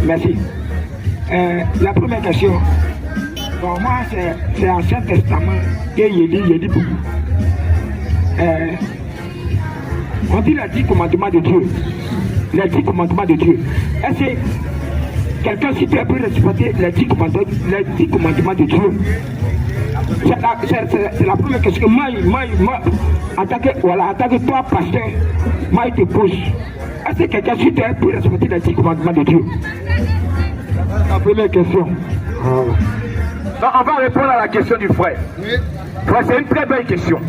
Merci. La première question. Bon, moi, c'est Ancien Testament que j'ai dit beaucoup. On dit les 10 commandements de Dieu. Les 10 commandements de Dieu. Est-ce que quelqu'un, si tu as pu respecter les 10 commandements de Dieu? C'est la première question. Moi, en tant que toi, pasteur, moi, je te pose. Est-ce que quelqu'un, si tu as pu respecter les 10 commandements de Dieu? La première question. Donc, on va répondre à la question du frère. Frère, c'est une très belle question.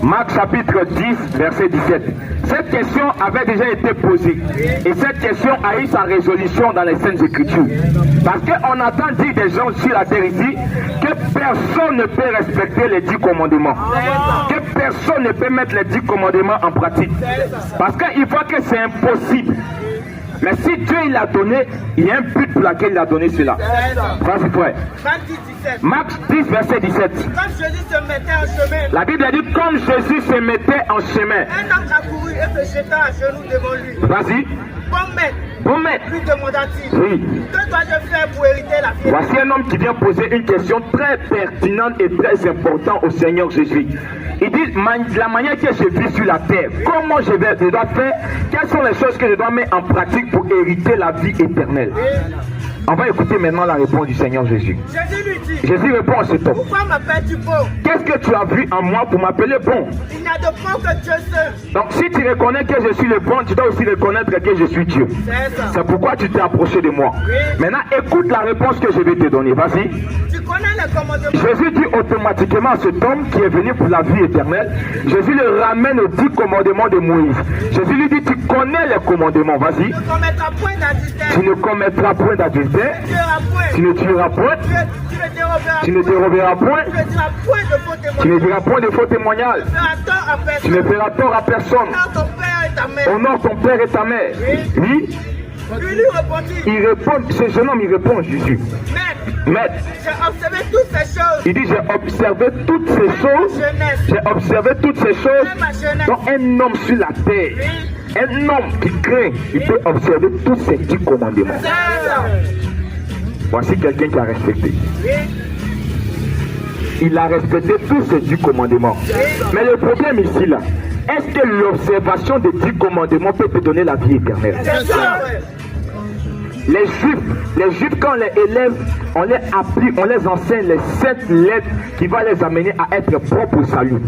Marc chapitre 10, verset 17. Cette question avait déjà été posée. Et cette question a eu sa résolution dans les Saintes Écritures. Parce qu'on entend dire des gens sur la terre ici que personne ne peut respecter les 10 commandements. Que personne ne peut mettre les 10 commandements en pratique. Parce qu'il voit que c'est impossible. Mais si Dieu il a donné, il y a un but pour lequel il a donné cela. Vas-y frère. Marc 10, verset 17. Comme Jésus se mettait en chemin. La Bible a dit comme Jésus se mettait en chemin. Un homme accourut et se jeta à genoux devant lui. Vas-y. Bon maître, lui demanda-t-il. Oui. Que dois-je faire pour hériter la vie? Voici un homme qui vient poser une question très pertinente et très importante au Seigneur Jésus. Il dit, la manière que je vis sur la terre, comment je dois faire, quelles sont les choses que je dois mettre en pratique pour hériter la vie éternelle. On va écouter maintenant la réponse du Seigneur Jésus. Jésus lui dit. Jésus répond à cet homme. Pourquoi m'appelles-tu bon? Qu'est-ce que tu as vu en moi pour m'appeler bon? Il n'y a de bon que Dieu seul. Donc si tu reconnais que je suis le bon, tu dois aussi reconnaître que je suis Dieu. C'est pourquoi tu t'es approché de moi. Oui. Maintenant écoute la réponse que je vais te donner. Vas-y. Tu connais les commandements. Jésus dit automatiquement à cet homme qui est venu pour la vie éternelle. Jésus le ramène aux 10 commandements de Moïse. Jésus lui dit tu connais les commandements. Vas-y. Tu ne commettras point d'adultère. Tu ne commettras point d'adultère. Tu ne tueras point. Tu ne déroberas point. Tu ne diras point de faux témoignages. Tu ne feras tort à personne. Honore ton père et ta mère. Oui. Il répond, ce jeune homme, il répond Jésus. Maître, j'ai observé toutes ces choses. il dit j'ai observé toutes ces choses. J'ai observé toutes ces choses. Donc un homme sur la terre, un homme qui craint, il peut observer tous ces 10 commandements. Voici quelqu'un qui a respecté. Il a respecté tous ces 10 commandements. Mais le problème ici là, est-ce que l'observation des 10 commandements peut te donner la vie éternelle? Les Juifs, quand on les élève, on les applique, on les enseigne les 7 lettres qui vont les amener à être propres au salut.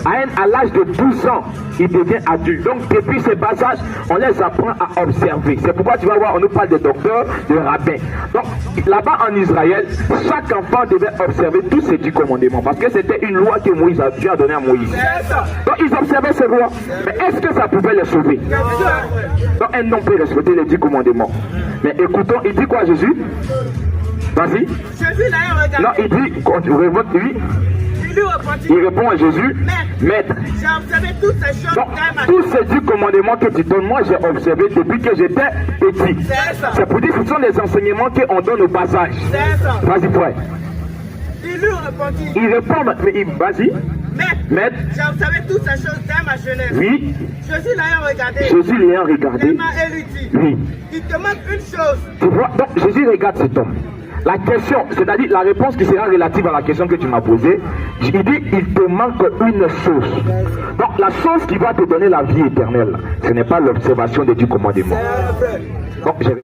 À l'âge de 12 ans, ils deviennent adultes. Donc depuis ce bas âge, on les apprend à observer. C'est pourquoi tu vas voir, on nous parle de docteurs, de rabbins. Donc là-bas en Israël, chaque enfant devait observer tous ces 10 commandements. Parce que c'était une loi que Dieu a donnée à Moïse. Donc ils observaient ces lois. Mais est-ce que ça pouvait les sauver? Donc un homme peut respecter les 10 commandements. Mais écoutons, il dit quoi Jésus? Vas-y. Jésus l'a regardé. Non, il dit, oui. Il répond à Jésus, Maître. J'ai observé toutes ces choses. Donc, tous ces 10 commandements que tu donnes, moi j'ai observé depuis que j'étais petit. C'est pour dire que ce sont les enseignements qu'on donne au bas âge. Vas-y, frère. Il lui répondit. Il répond, mais vas-y. Maître, j'ai observé toutes ces choses dès ma jeunesse. Oui. Jésus l'ayant regardé. Jésus l'ayant regardé. Et lui dit. Oui. Il te manque une chose. Tu vois, donc Jésus regarde cet homme. La question, c'est-à-dire la réponse qui sera relative à la question que tu m'as posée, il dit, il te manque une chose. Donc la chose qui va te donner la vie éternelle, ce n'est pas l'observation des 10 commandements. Donc,